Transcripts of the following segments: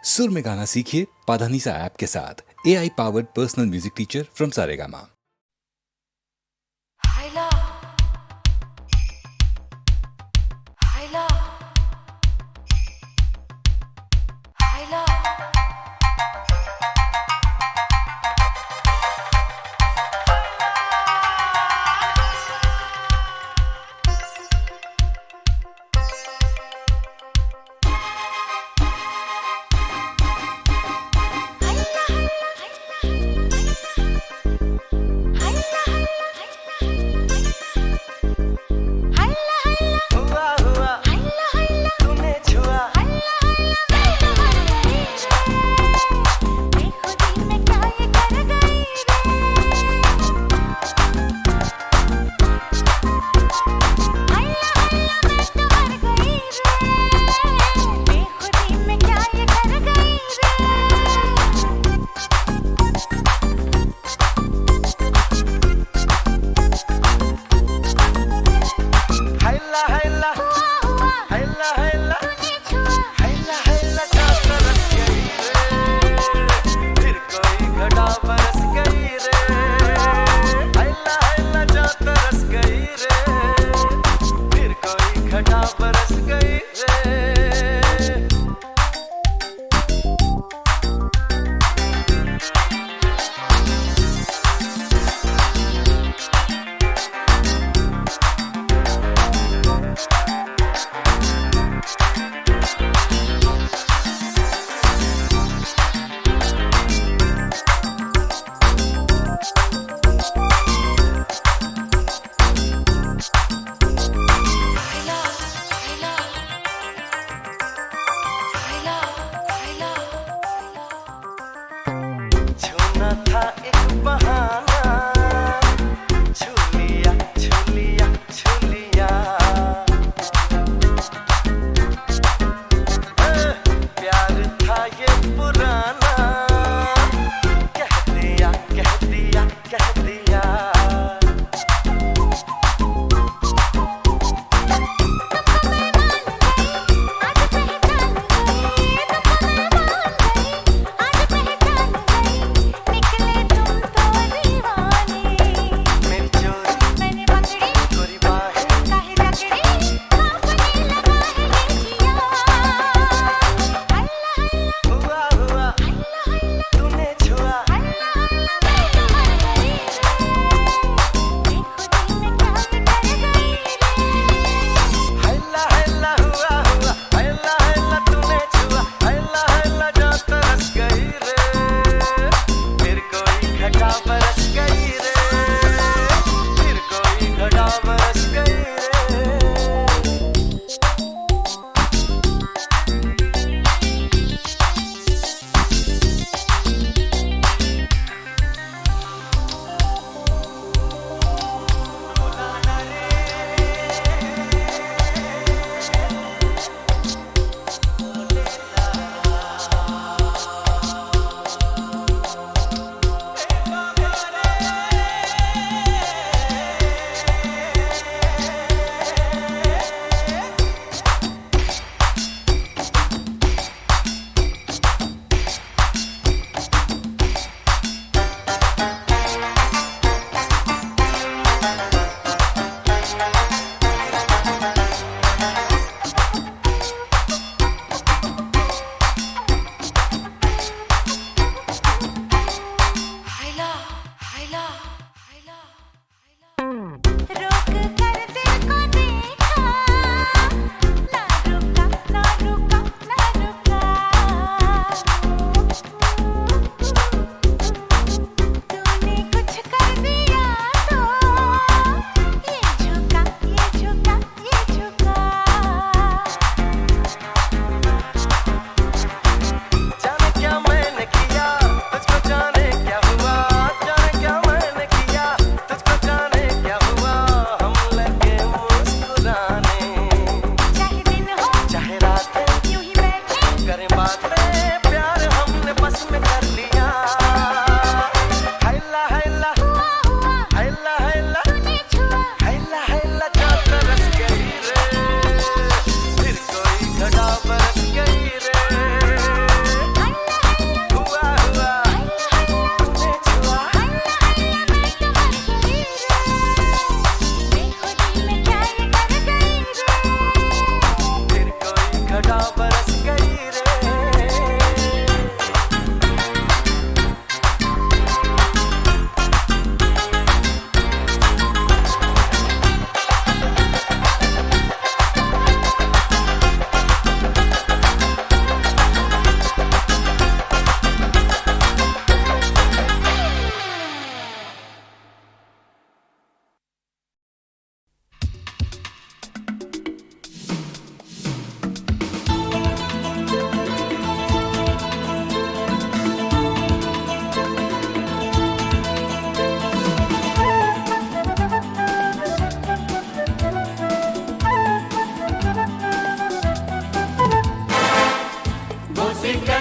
सुर में गाना सीखिए पाधानीसा ऐप के साथ। AI powered personal music teacher from Saregama.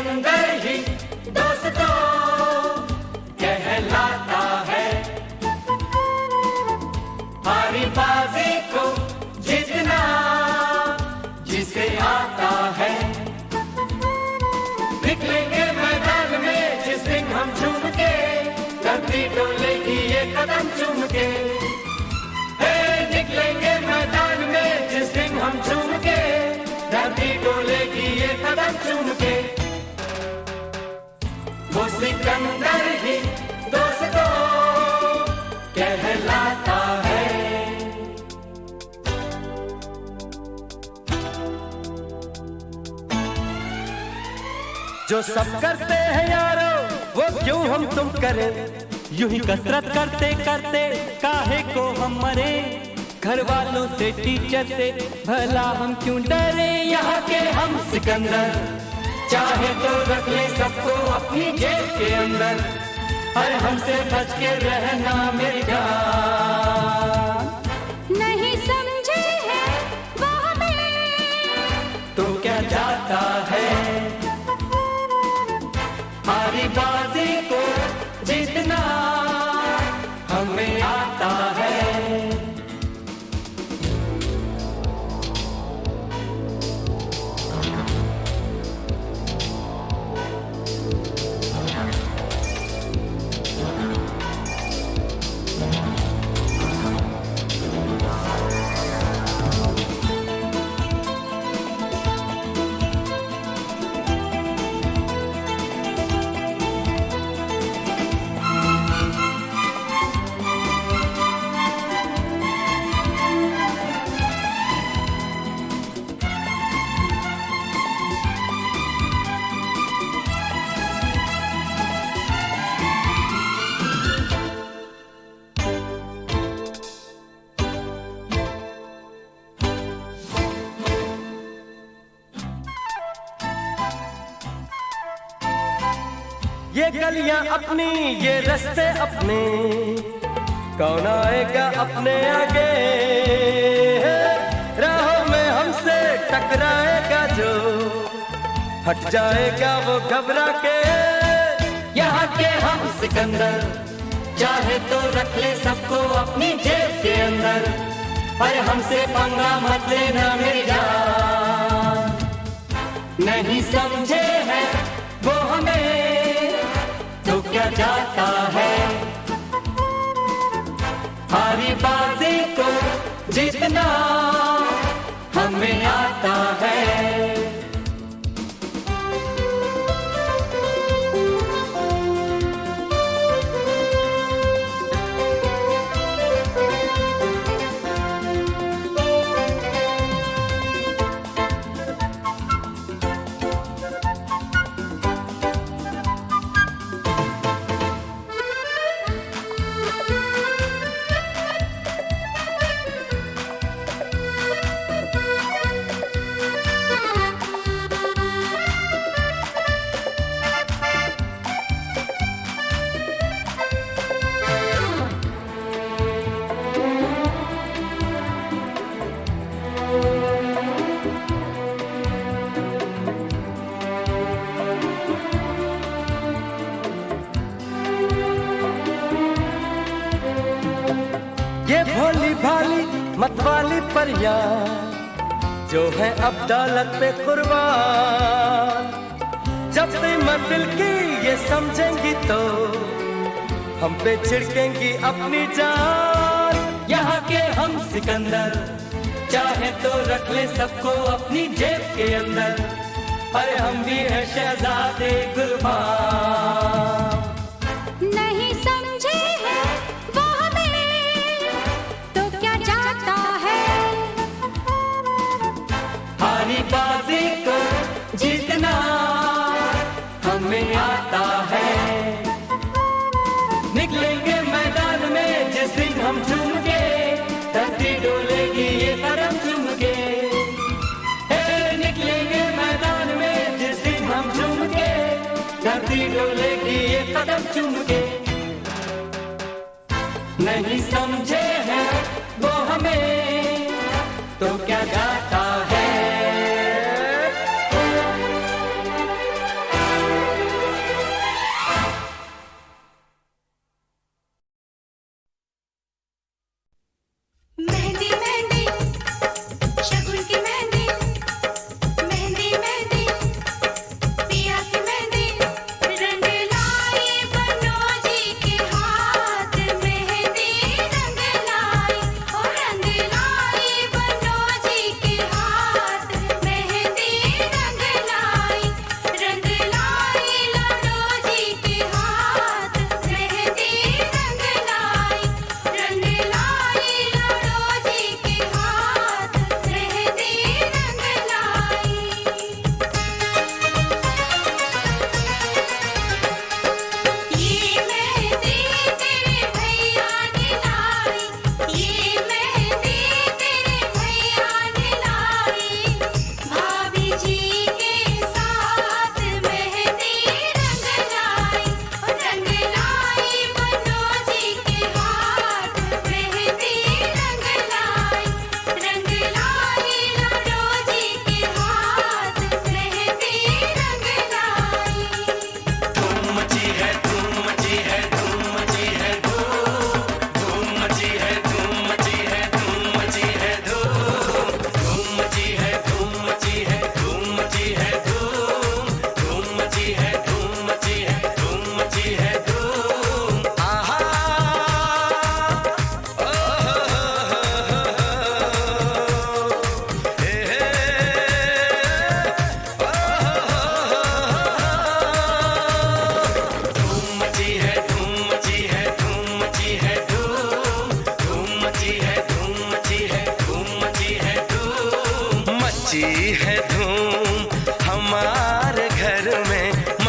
Sikandar ही दोस्तों कहलाता है। हारी बाजी को जीतना जिसे आता है। निकलेंगे मैदान में जिस दिन हम झूम के, धरती डोलेगी ये कदम चूम के। निकलेंगे मैदान में जिस दिन हम झूम के, धरती डोलेगी ये कदम चूम के। वो सिकंदर ही दोस्तों कहलाता है। जो सब करते हैं यारो वो क्यों हम तुम करें, यूं ही कसरत करते करते काहे को हम मरे। घर वालों से टीचर से भला हम क्यों डरे, यहाँ के हम सिकंदर चाहे तो रख ले सबको अपनी जेब के अंदर, और हमसे बच के रहना मेरी जान। नहीं समझे हैं वो हमें तो क्या जाता है। हारी बाजी को जीतना हमें आता है। ये गलियां अपनी ये रास्ते अपने, कौन आएगा अपने आगे। राहों में हमसे टकराएगा जो, हट जाएगा वो घबरा के। यहाँ के हम सिकंदर चाहे तो रख ले सबको अपनी जेब के अंदर, पर हमसे पंगा मत लेना मेरी जान। नहीं समझे हैं वो हमें तो क्या जाता है। हारी बाजी को जीतना हमें आता है। ये भोली भाली मतवाली परियां जो है अब दौलत पे कुर्बान, जब कीमत दिल की ये समझेंगी तो हम पे छिड़केंगी अपनी जान। यहाँ के हम सिकंदर चाहे तो रख ले सबको अपनी जेब के अंदर, अरे हम भी हैं शहजादे कुर्बान। नहीं समझे हैं वो हमें तो क्या जाता है। हारी बाजी को जीतना हमें आता है। निकलेंगे मैदान में जिस दिन हम झूम के, धरती डोलेगी ये कदम चूम के। निकलेंगे मैदान में जिस दिन हम झूम के, धरती डोलेगी ये कदम चूम के। नहीं समझे हैं वो हमें तो क्या जाता है।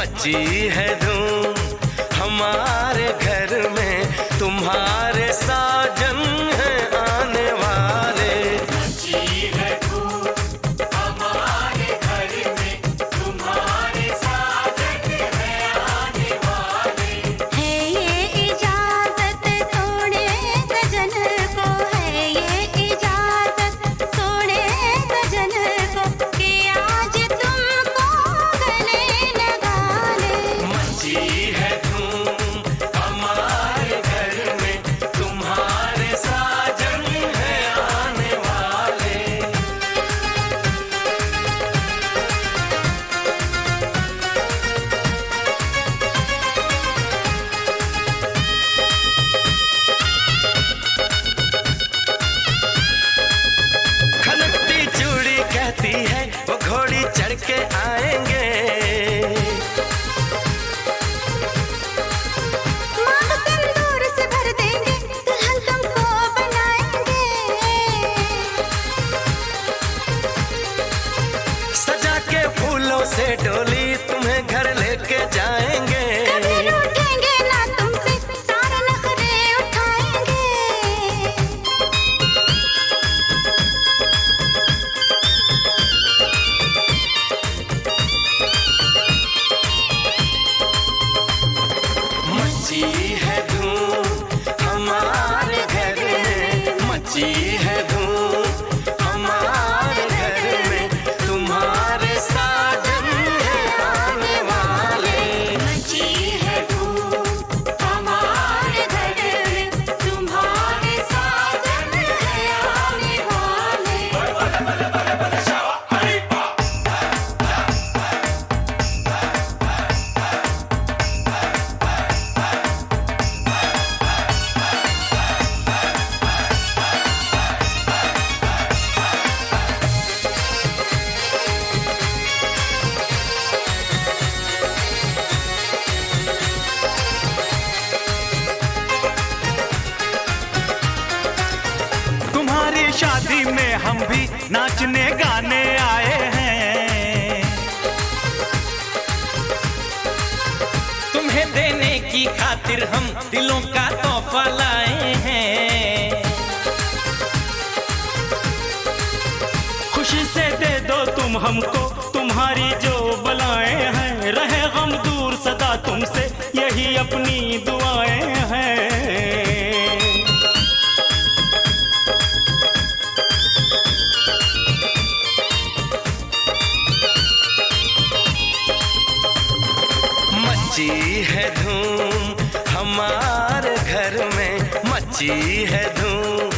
मची है धूम हमारे घर में, तुम्हारे साजन हैं आने वाले। मची है धूम हमारे घर में, तुम्हारे साजन हैं आने वाले। है ये इजाजत सोने सजन को, है ये इजाजत सोने सजन को कि आज तुमको गले लगा ले। मची है धूम हमारे घर में, तुम्हारे साजन हैं आने वाले। खनकती चूड़ी कहती है वो घोड़ी चढ़ के आएंगे। मांग सिंदूर से भर देंगे, दुल्हन तुमको बनाएंगे। सजा के फूलों से डोली तुम्हें घर लेके जाएंगे। कभी रूठेंगे ना तुमसे, सारे नखरे उठाएंगे। मची है धूम हमारे घर में, मची है धूम हमारे घर में, तुम्हारे साजन हैं आने वाले। मची है धूम हमारे घर में, तुम्हारे साजन है आने वाले। तुम्हारी शादी में हम भी नाचने गाने आए हैं। तुम्हें देने की खातिर हम दिलों का तोहफा लाए हैं। खुशी से दे दो तुम हमको तुम्हारी जो बलाएं हैं, रहे गम दूर सदा तुमसे यही अपनी दुआएं हैं। मची है धूम हमारे घर में, मची है धूम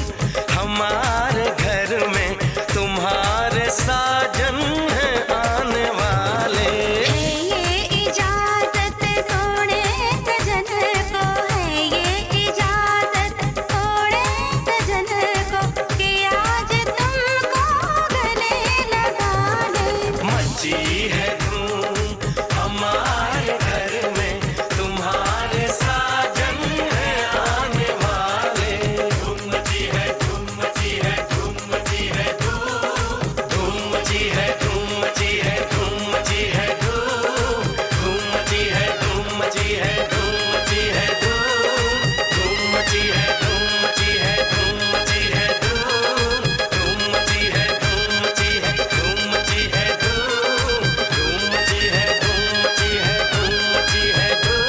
हमारे घर में, तुम्हारे साजन हैं आने वाले। है ये इजाजत सोने सजन को, है ये इजाजत सोने सजन को कि आज तुमको गले लगा ले। मची है धूम हमारे घर में, तुम्हारे साजन हैं आने वाले। धूम मची है धूम मची है धूम मची है धूम मची है धूम मची है धूम मची है धूम मची है धूम मची है धूम मची है धूम मची है धूम मची है धूम मची है धूम मची है धूम मची है धूम मची है धूम मची है धूम मची है धूम मची है धूम।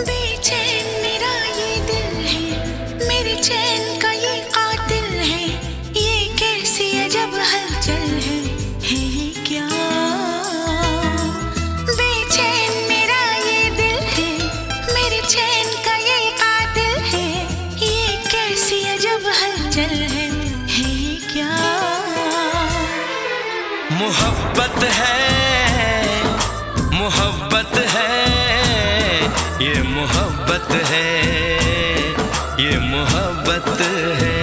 बेचैन मेरा ये दिल है, मेरे चैन का ये कातिल है। ये कैसी अजब हलचल है ये क्या? बेचैन मेरा ये दिल है, मेरे चैन का ये कातिल है। ये कैसी अजब हलचल है ये क्या? मोहब्बत है मोहब्बत है ये मोहब्बत है ये मोहब्बत है।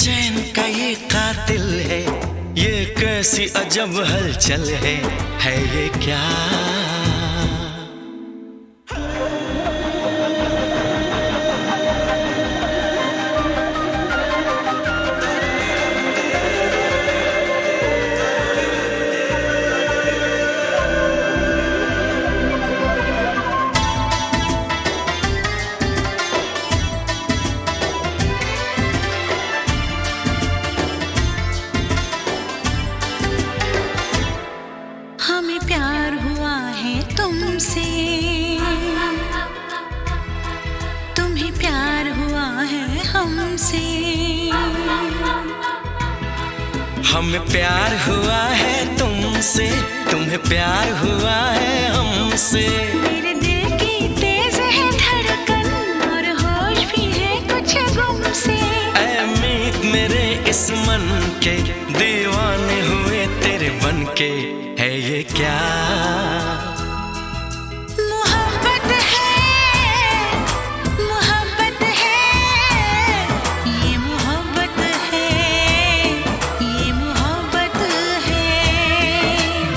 चैन का ये कातिल है, ये कैसी अजब हलचल है ये क्या? हमें प्यार हुआ है तुमसे, तुम्हें प्यार हुआ है हमसे। हमें प्यार हुआ है तुमसे, तुम्हें प्यार हुआ है हमसे। मेरे दिल की तेज है धड़कन और होश भी है कुछ गुम से। ऐ मीत मेरे इस मन के, दीवाने हुए तेरे बन के, है ये क्या? मोहब्बत है, मोहब्बत है, ये मोहब्बत है, ये मोहब्बत है।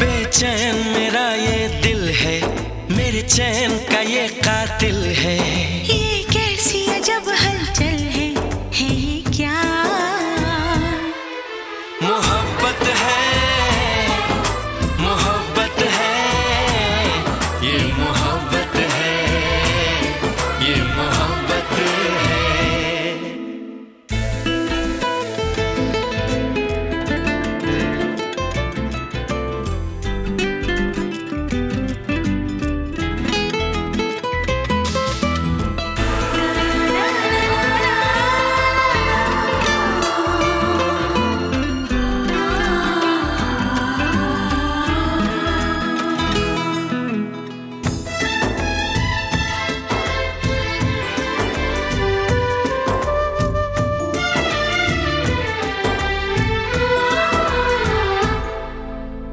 बेचैन मेरा ये दिल है, मेरे चैन का ये कातिल है। ये कैसी अजब हलचल है ये क्या? मोहब्बत है, मोहब्बत है, ये मोहब्बत है, ये मोहब्बत है।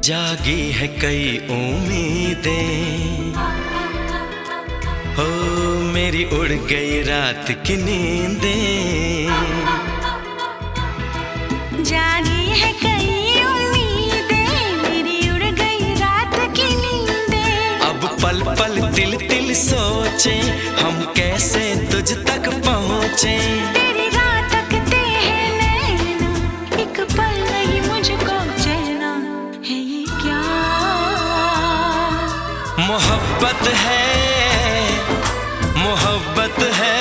जागी है कई उम्मीदें, हो मेरी उड़ गई रात की नींदें। जागी है कई उम्मीदें, मेरी उड़ गई रात की नींदें। अब पल पल तिल तिल सोचे, हम कैसे तुझ तक पहुँचे। तेरी रात तकते हैं नैना, एक पल नहीं मुझको चैना, है ये क्या? मोहब्बत है, मोहब्बत है,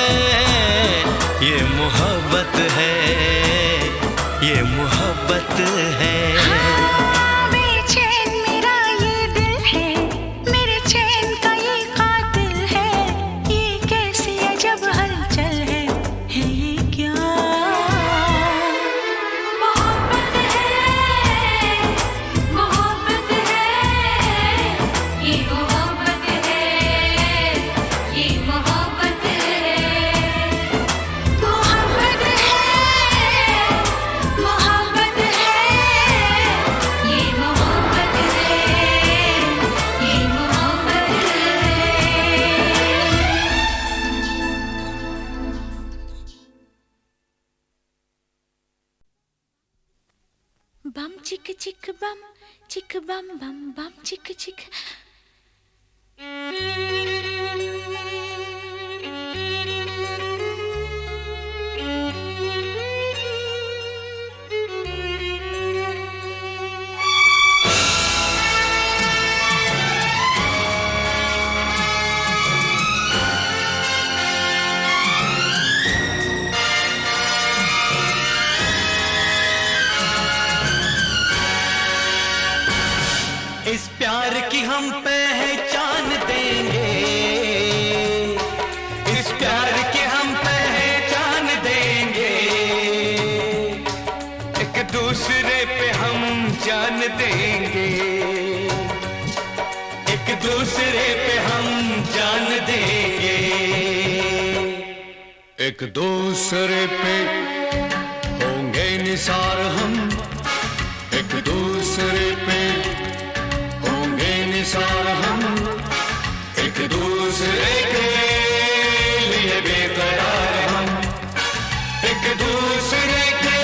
ये मोहब्बत है, ये मोहब्बत है। हाँ, बेचैन मेरा ये दिल है, मेरे चैन का ये कातिल है। ये कैसी अजब हलचल है ये क्या? मोहब्बत है, मोहब्बत है, ये मोहब्बत है, ये मोहब्बत है। मोहब्बत है, मोहब्बत है, ये मोहब्बत है, ये मोहब्बत है। बम चिक चिक बम बम बम चिक चिक। इस प्यार की हम पहचान देंगे, इस प्यार की हम पहचान देंगे। एक दूसरे पे हम जान देंगे, एक दूसरे पे हम जान देंगे। एक दूसरे पे होंगे निसार हम, एक दूसरे पे होंगे निसार हम। एक दूसरे के लिए बेकरार हम, एक दूसरे के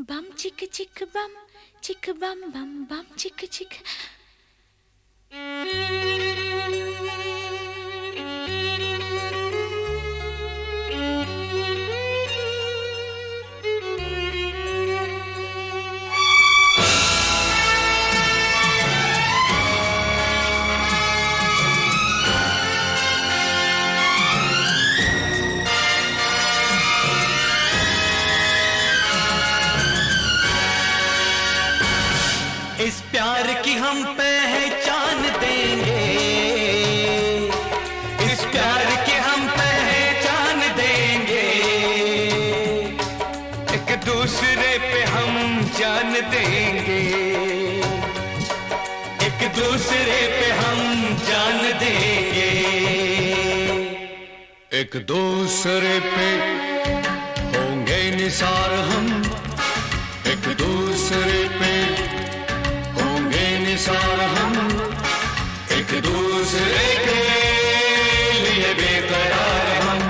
bum chick bum bum bum chick chick. इस प्यार की हम पहचान देंगे, इस प्यार की हम पहचान देंगे, एक दूसरे पे हम जान देंगे, एक दूसरे पे हम जान देंगे, एक दूसरे पे होंगे निसार हम, एक दूसरे पे निसार हम, एक दूसरे के लिए बेकरार हम,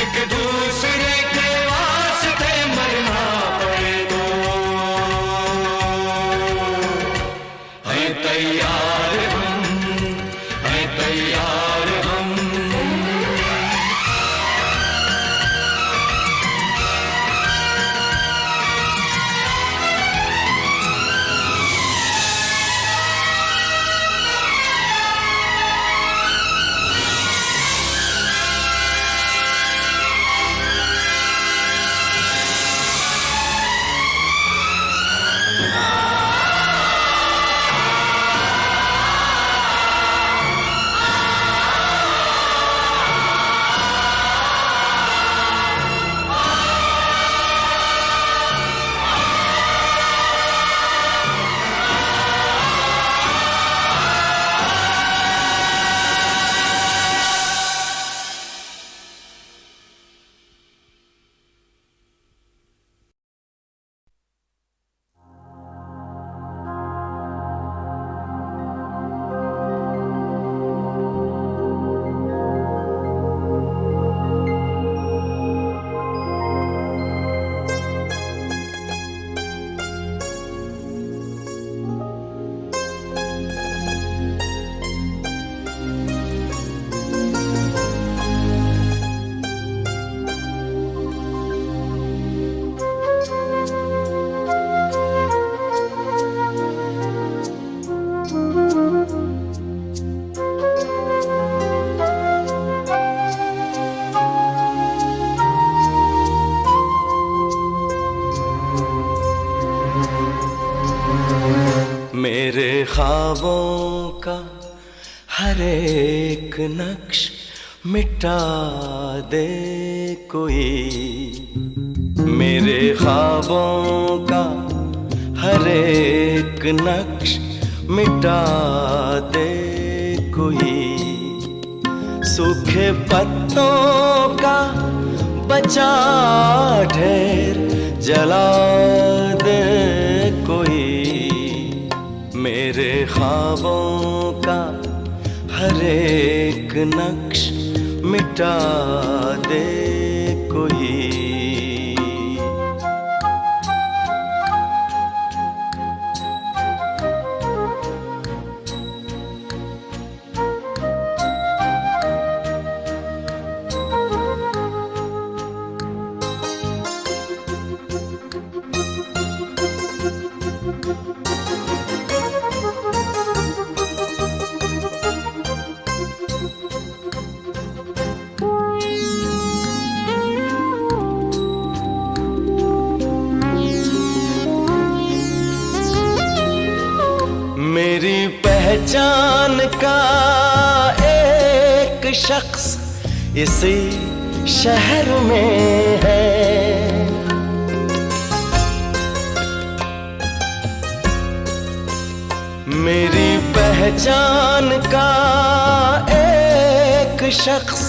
एक दूसरे के वास्ते मरना पड़े तो है तैयार हम, है तैयार हम। मेरे ख्वाबों का हर एक नक्श मिटा दे कोई, मेरे ख्वाबों का हर एक नक्श मिटा दे कोई, सूखे पत्तों का बचा ढेर जला दे कोई, मेरे ख्वाबों का हर एक नक्श मिटा दे कोई। मेरी पहचान का एक शख्स इसी शहर में है, मेरी पहचान का एक शख्स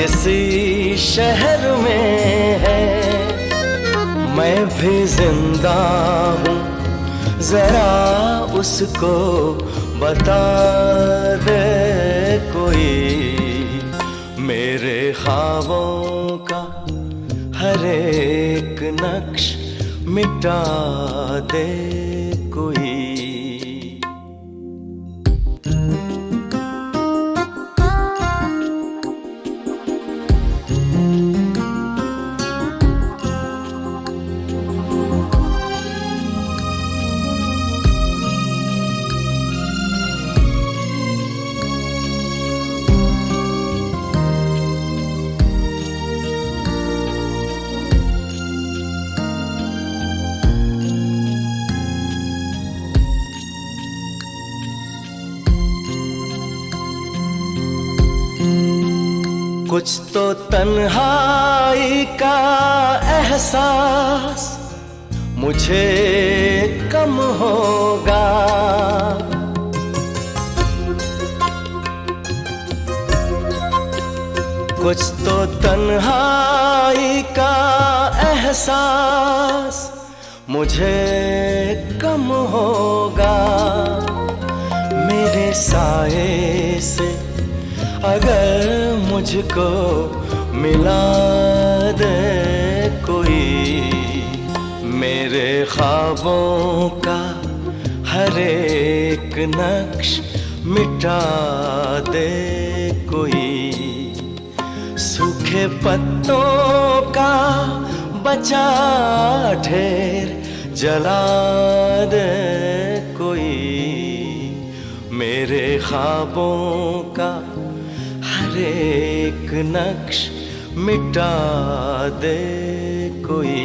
इसी शहर में है, मैं भी जिंदा हूँ जरा उसको बता दे कोई, मेरे ख्वाबों का हर एक नक्श मिटा दे कोई। कुछ तो तन्हाई का एहसास मुझे कम होगा, कुछ तो तन्हाई का एहसास मुझे कम होगा। मेरे साए से अगर मुझको मिला दे कोई, मेरे ख्वाबों का हर एक नक्श मिटा दे कोई, सूखे पत्तों का बचा ढेर जला दे कोई, मेरे ख्वाबों का हर एक नक्श मिटा दे कोई।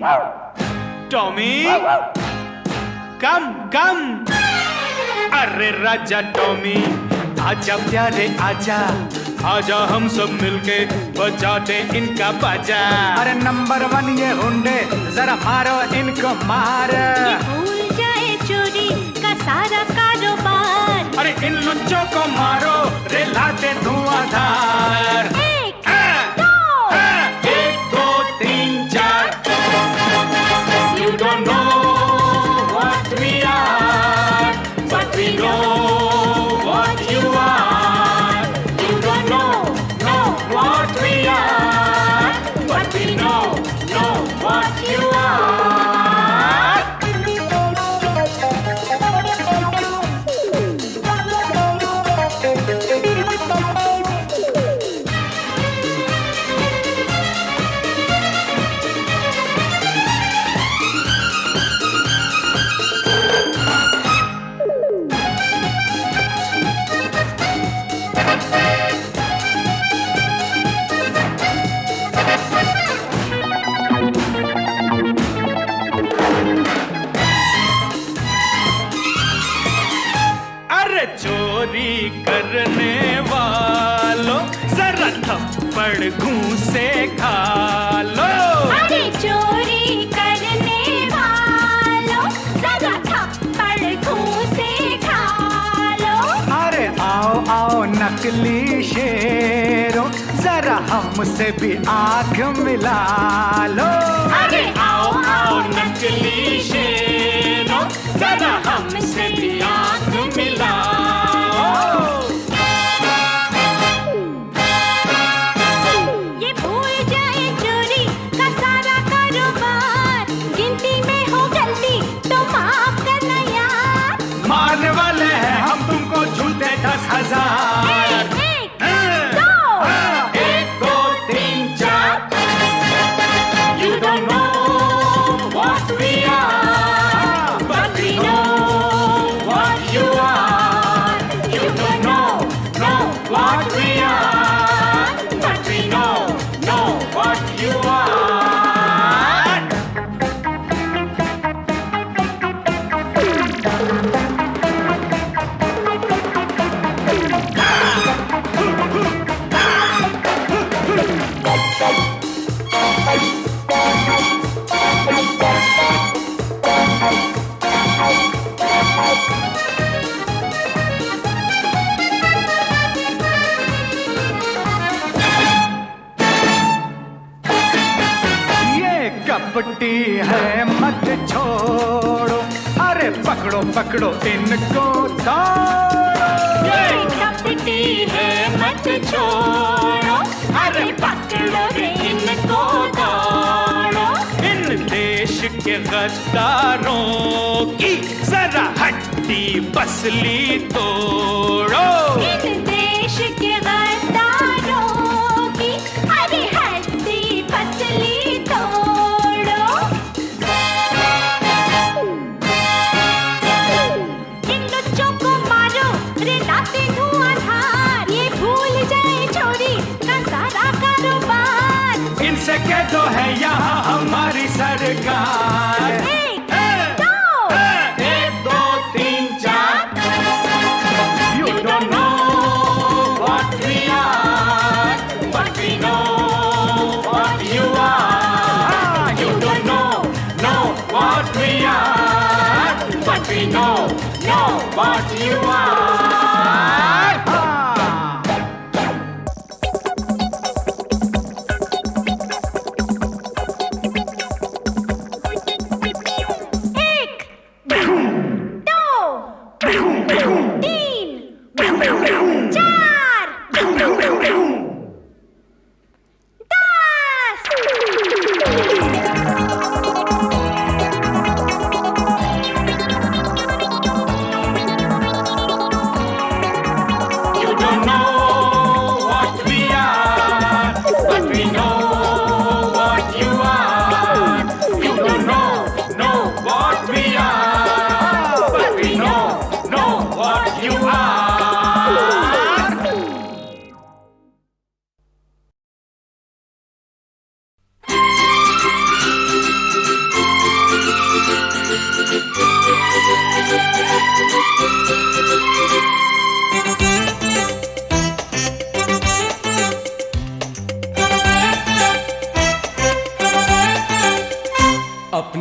टॉमी कम कम। अरे राजा टॉमी आजा प्यारे आजा, आजा हम सब मिलके बजाते इनका बाजा। अरे नंबर 1 ये हुंडे, जरा मारो इनको मार। ये भूल जाए चोरी का सारा कारोबार। अरे इन लुच्चों को मारो रे लाते धुआंधार। 1 2 3 4। You don't know what we are, but we know what you are. You don't know what we are, but we know what you are. चोरी करने वालों जरा थप्पड़ घूंसे खा लो। अरे चोरी करने वालों जरा थप्पड़ घूंसे खा लो। अरे आओ आओ नकली शेरों, जरा हमसे भी आंख मिला लो। अरे आओ आओ नकली शेरों, जरा हमसे भी आंख मिला। ये भूल जाए चोरी का सारा कारोबार। गिनती में हो गलती तो माफ करना यार। मारने वाले हैं हम तुमको झूठे 10,000। 1 2 1 2 3 4। You don't know what we are, but we know what you are. You don't know what we are, but we know what you are. ये कपटी है मत छोड़ो, अरे पकड़ो पकड़ो इनको दौड़ो। ये कपटी है मत छोड़ो, अरे पकड़ो रे इनको दौड़ो। इन देश के गद्दारों की जरा हड्डी पसली तोड़ो। इन देश के गद्दारों की अरे हड्डी पसली तोड़ो। इन लुच्चों को मारो रे लाते धुआंधार। ये भूल जाए चोरी का सारा कारोबार। इनसे कह दो है यहाँ हमारी सरकार। 1 2 1 2 3 4। You don't know what we are, but we know what you are. You don't know what we are, but we know what you are.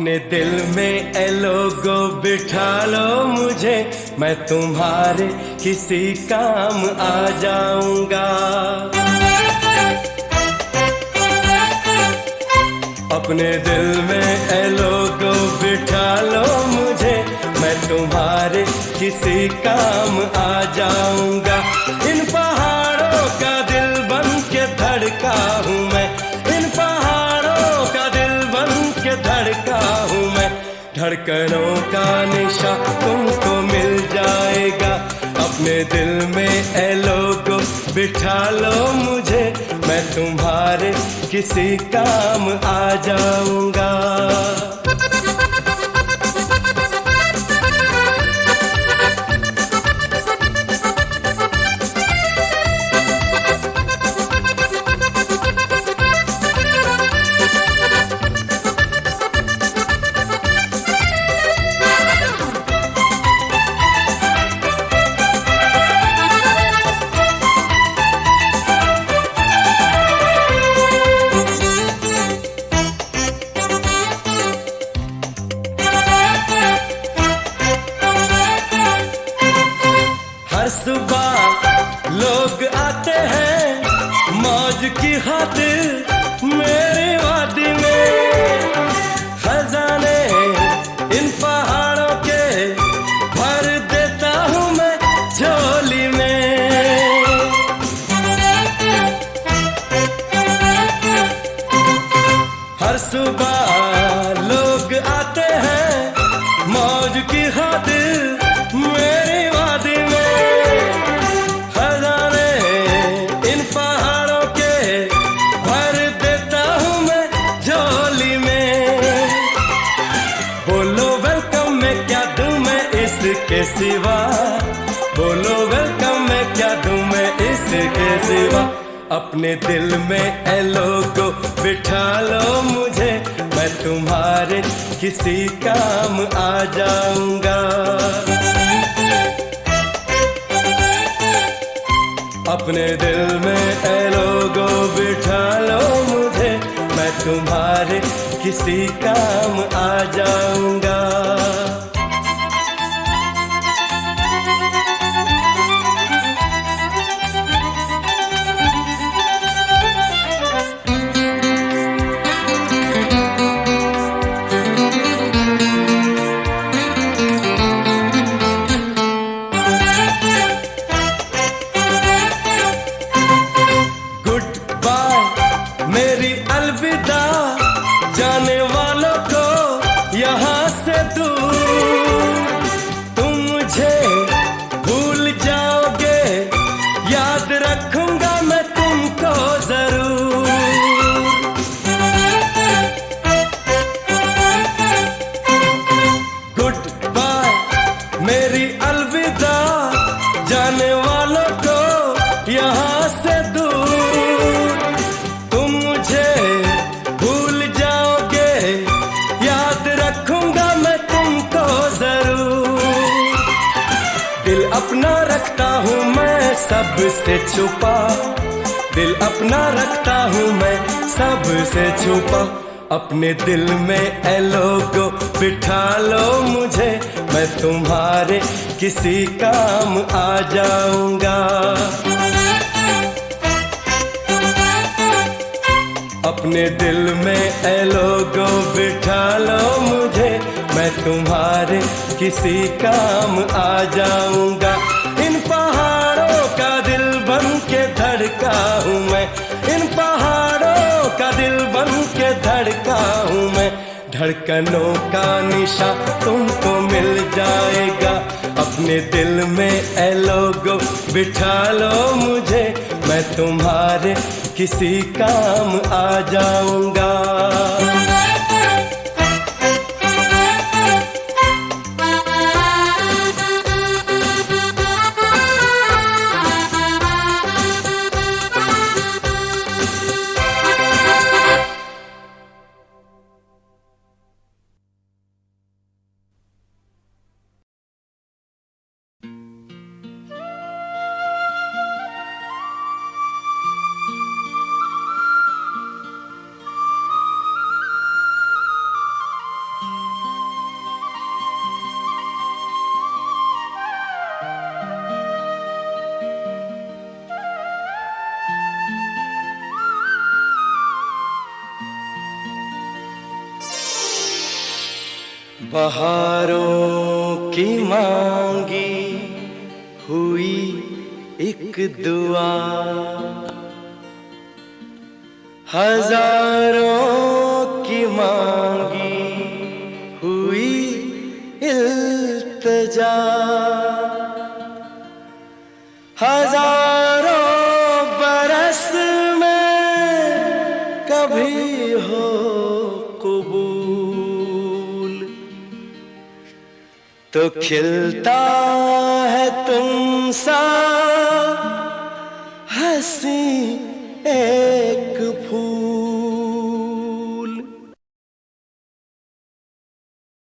अपने दिल में ए लोगो बिठा लो मुझे, मैं तुम्हारे किसी काम आ जाऊंगा। अपने दिल में ए लोगो बिठा लो मुझे, मैं तुम्हारे किसी काम आ जाऊंगा। इन पहाड़ों का दिल बन के धड़का हूँ मैं, इन पहाड़ों का दिल बन के धड़का हूँ मैं। धड़कनों का निशा तुमको मिल जाएगा। अपने दिल में ए लोगो बिठा लो मुझे, मैं तुम्हारे किसी काम आ जाऊंगा। हर सुबह लोग आते हैं मौज की खातिर मेरी वादी में। खजाने इन पहाड़ों के भर देता हूँ मैं झोली में। हर सुबह लोग आते हैं मौज की खातिर मेरी वादी में। खजाने इन पहाड़ों के भर देता हूँ मैं झोली में। बोलो वेलकम मैं क्या दूँ मैं इसके सिवा, बोलो वेलकम मैं क्या दूँ मैं इसके सिवा। अपने दिल में ए लोगो बिठा लो मुझे, मैं तुम्हारे किसी काम आ जाऊंगा। अपने दिल में ए लोगो बिठा लो मुझे, मैं तुम्हारे किसी काम आ जाऊंगा। मेरी अलविदा जाने वालों को यहाँ से दूर। तुम मुझे भूल जाओगे, याद रखूंगा मैं तुमको जरूर। गुड बाय मेरी अलविदा जाने वालों को यहाँ से दूर। भूल जाओगे, याद रखूंगा मैं तुमको जरूर। दिल अपना रखता हूँ मैं सबसे छुपा, दिल अपना रखता हूँ मैं सबसे छुपा। अपने दिल में ए लोगो बिठा लो मुझे, मैं तुम्हारे किसी काम आ जाऊंगा। अपने दिल में ए लोगो बिठा लो मुझे, मैं तुम्हारे किसी काम आ जाऊंगा। इन पहाड़ों का दिल बन के धड़का हूँ मैं, इन पहाड़ों का दिल बन के धड़का हूँ मैं। धड़कनों का निशा तुमको मिल जाएगा। अपने दिल में ए लोगो बिठा लो मुझे, मैं तुम्हारे किसी काम आ जाऊंगा। बहारों की मांगी हुई एक दुआ, हजारों की मांगी हुई इल्तिजा, हजारों बरस में कभी हो कबूल, तो खिलता है तुमसा हंसी एक फूल।